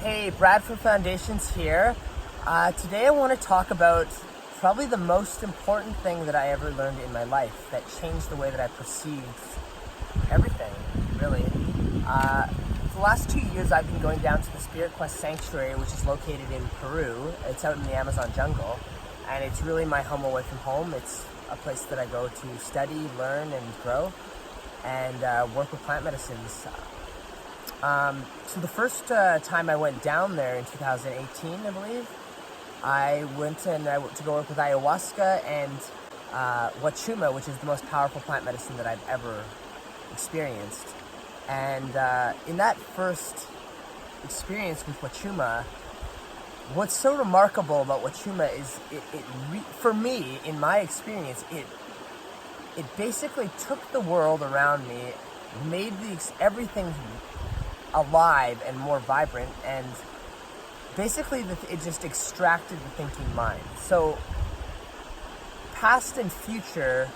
Hey, Bradford Foundations here. Today I want to talk about probably the most important thing that I ever learned in my life that changed the way that I perceived everything, really. For the last 2 years I've been going down to the Spirit Quest Sanctuary, which is located in Peru. It's out in the Amazon jungle, and it's really my home away from home. It's a place that I go to study, learn, and grow, and work with plant medicines. So the first time I went down there in 2018, I believe, I went to go work with ayahuasca and wachuma, which is the most powerful plant medicine that I've ever experienced. And in that first experience with wachuma, what's so remarkable about wachuma is for me, in my experience, it basically took the world around me, made everything alive and more vibrant, and basically it just extracted the thinking mind. So past and future,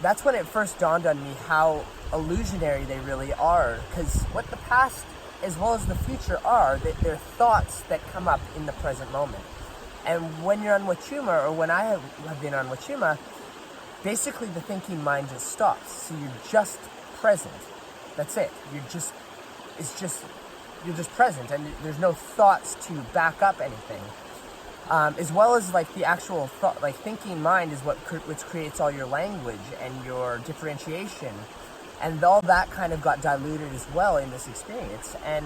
that's when it first dawned on me how illusionary they really are, because what the past as well as the future are, that they're thoughts that come up in the present moment. And when you're on wachuma, or when I have been on wachuma, basically the thinking mind just stops. So you're just present. That's it. You're just present, and there's no thoughts to back up anything. As well as like the actual thought, like thinking mind is which creates all your language and your differentiation, and all that kind of got diluted as well in this experience. And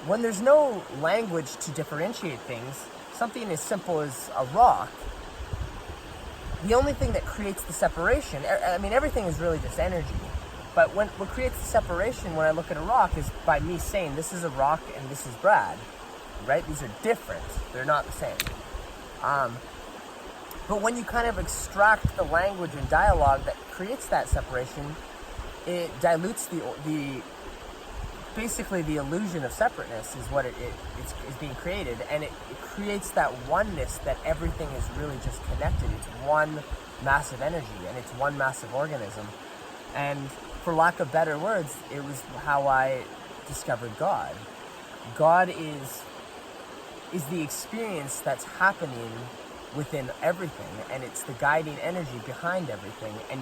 when there's no language to differentiate things, something as simple as a rock, the only thing that creates the separation, I mean, everything is really just energy. But what creates the separation when I look at a rock is by me saying, this is a rock and this is Brad, right? These are different. They're not the same. But when you kind of extract the language and dialogue that creates that separation, it dilutes basically the illusion of separateness is what is being created. And it creates that oneness that everything is really just connected. It's one massive energy, and it's one massive organism. And for lack of better words, it was how I discovered God. God is the experience that's happening within everything, and it's the guiding energy behind everything, and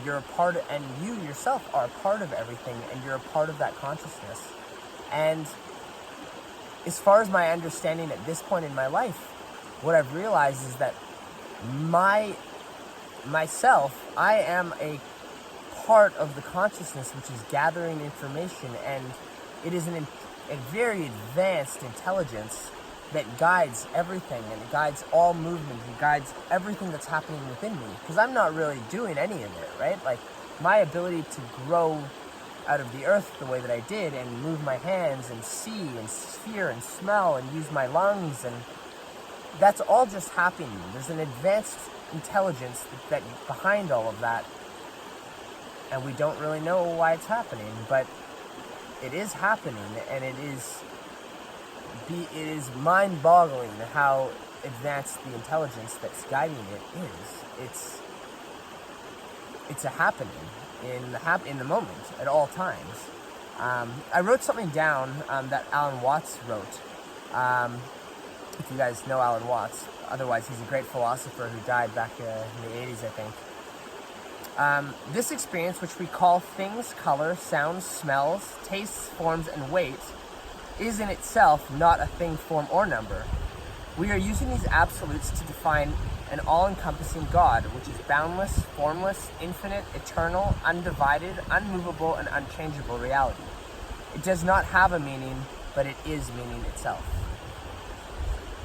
and you yourself are a part of everything, and you're a part of that consciousness. And as far as my understanding at this point in my life, what I've realized is that myself, I am a part of the consciousness which is gathering information, and it is a very advanced intelligence that guides everything, and it guides all movement, and guides everything that's happening within me, because I'm not really doing any of it, right? Like, my ability to grow out of the earth the way that I did, and move my hands, and see, and hear, and smell, and use my lungs, and that's all just happening. There's an advanced intelligence that behind all of that, and we don't really know why it's happening, but it is happening, and it is mind-boggling how advanced the intelligence that's guiding it is. It's a happening in the moment at all times. I wrote something down that Alan Watts wrote. If you guys know Alan Watts, otherwise he's a great philosopher who died back in the 80s, I think. This experience, which we call things, color, sounds, smells, tastes, forms, and weight, is in itself not a thing, form, or number. We are using these absolutes to define an all-encompassing God, which is boundless, formless, infinite, eternal, undivided, unmovable, and unchangeable reality. It does not have a meaning, but it is meaning itself.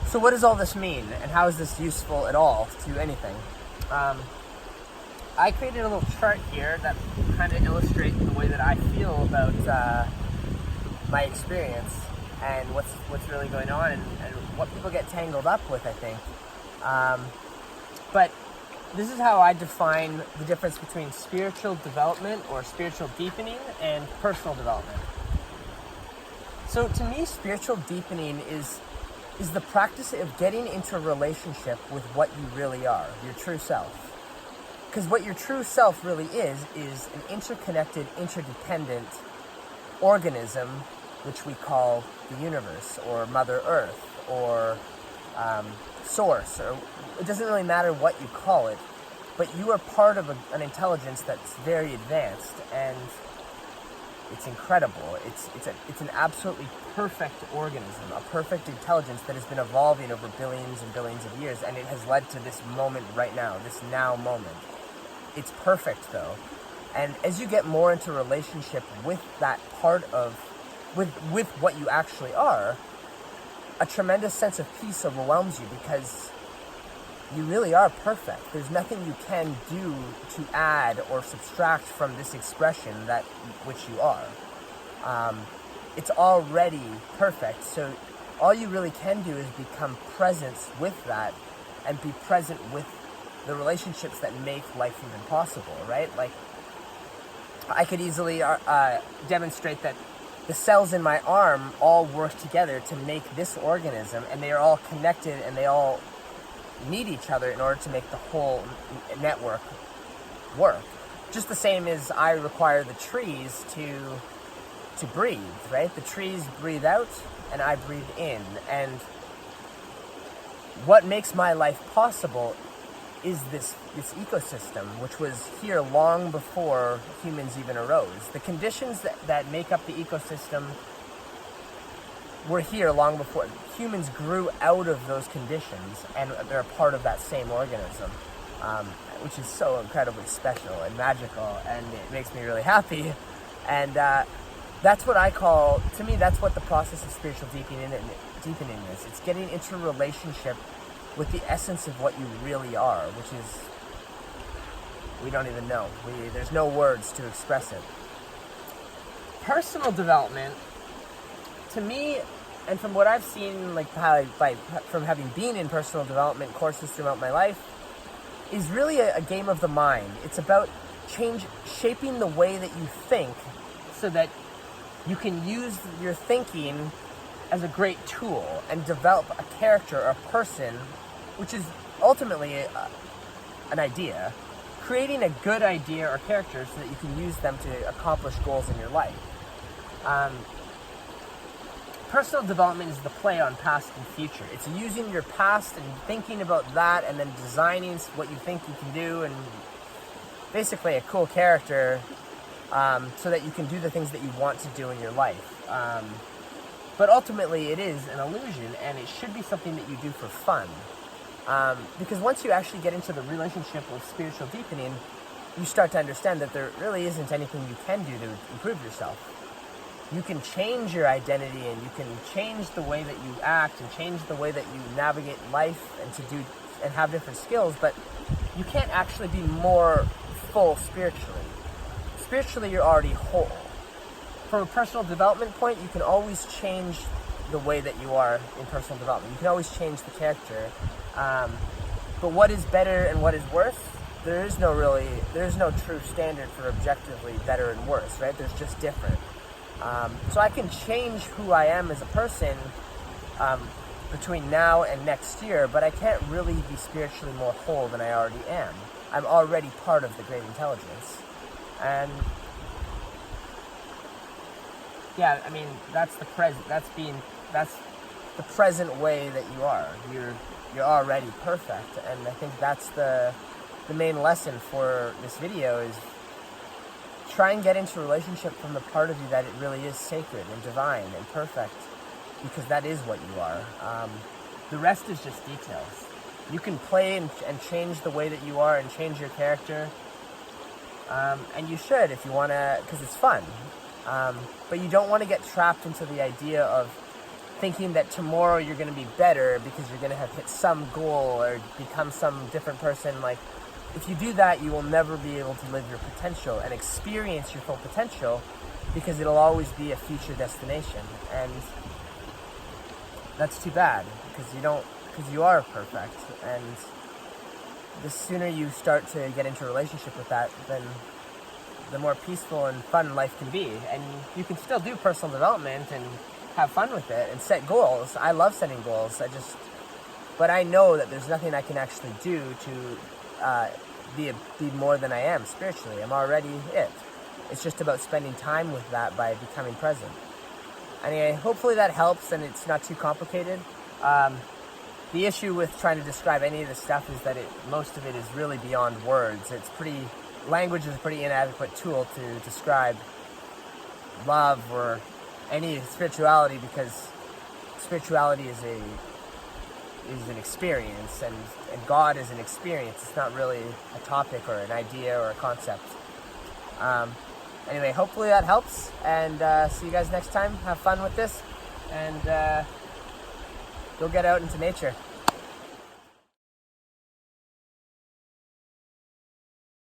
So what does all this mean, and how is this useful at all to anything? I created a little chart here that kind of illustrates the way that I feel about my experience and what's really going on, and what people get tangled up with, I think. But this is how I define the difference between spiritual development or spiritual deepening and personal development. So to me, spiritual deepening is the practice of getting into a relationship with what you really are, your true self. Because what your true self really is an interconnected, interdependent organism which we call the universe or Mother Earth or Source, or it doesn't really matter what you call it, but you are part of an intelligence that's very advanced, and it's incredible. It's an absolutely perfect organism, a perfect intelligence that has been evolving over billions and billions of years, and it has led to this moment right now, this now moment. It's perfect though. And as you get more into relationship with that part of, with what you actually are, a tremendous sense of peace overwhelms you because you really are perfect. There's nothing you can do to add or subtract from this expression that which you are. It's already perfect, so all you really can do is become present with that and be present with the relationships that make life even possible, right? Like, I could easily demonstrate that the cells in my arm all work together to make this organism, and they are all connected and they all need each other in order to make the whole network work. Just the same as I require the trees to breathe, right? The trees breathe out and I breathe in. And what makes my life possible is this ecosystem, which was here long before humans even arose. The conditions that make up the ecosystem were here long before. Humans grew out of those conditions, and they're a part of that same organism, which is so incredibly special and magical, and it makes me really happy. And that's what I call, to me, that's what the process of spiritual deepening is. It's getting into a relationship with the essence of what you really are, which is, we don't even know. There's no words to express it. Personal development, to me, and from what I've seen, like from having been in personal development courses throughout my life, is really a game of the mind. It's about shaping the way that you think so that you can use your thinking as a great tool and develop a character or a person, which is ultimately an idea, creating a good idea or character so that you can use them to accomplish goals in your life. Personal development is the play on past and future. It's using your past and thinking about that and then designing what you think you can do and basically a cool character so that you can do the things that you want to do in your life. But ultimately it is an illusion, and it should be something that you do for fun. Because once you actually get into the relationship with spiritual deepening, you start to understand that there really isn't anything you can do to improve yourself. You can change your identity, and you can change the way that you act and change the way that you navigate life and have different skills, but you can't actually be more full spiritually. Spiritually, you're already whole. From a personal development point, you can always change the way that you are in personal development. You can always change the character. But what is better and what is worse? There is no true standard for objectively better and worse, right? There's just different. So I can change who I am as a person between now and next year, but I can't really be spiritually more whole than I already am. I'm already part of the great intelligence. And yeah, I mean, that's the present way that you are. You're already perfect, and I think that's the main lesson for this video is try and get into a relationship from the part of you that it really is sacred and divine and perfect, because that is what you are. The rest is just details. You can play and change the way that you are and change your character, and you should if you want to, because it's fun. But you don't want to get trapped into the idea of thinking that tomorrow you're going to be better because you're going to have hit some goal or become some different person. Like, if you do that, you will never be able to live your potential and experience your full potential, because it'll always be a future destination. And that's too bad, because you are perfect. And the sooner you start to get into a relationship with that, then the more peaceful and fun life can be. And you can still do personal development and have fun with it and set goals. I love setting goals. But I know that there's nothing I can actually do to be more than I am spiritually. I'm already it. It's just about spending time with that by becoming present. Anyway, hopefully that helps and it's not too complicated. The issue with trying to describe any of this stuff is that most of it is really beyond words. Language is a pretty inadequate tool to describe love or any spirituality, because spirituality is an experience, and God is an experience. It's not really a topic or an idea or a concept. Anyway, hopefully that helps, and see you guys next time. Have fun with this, and go get out into nature.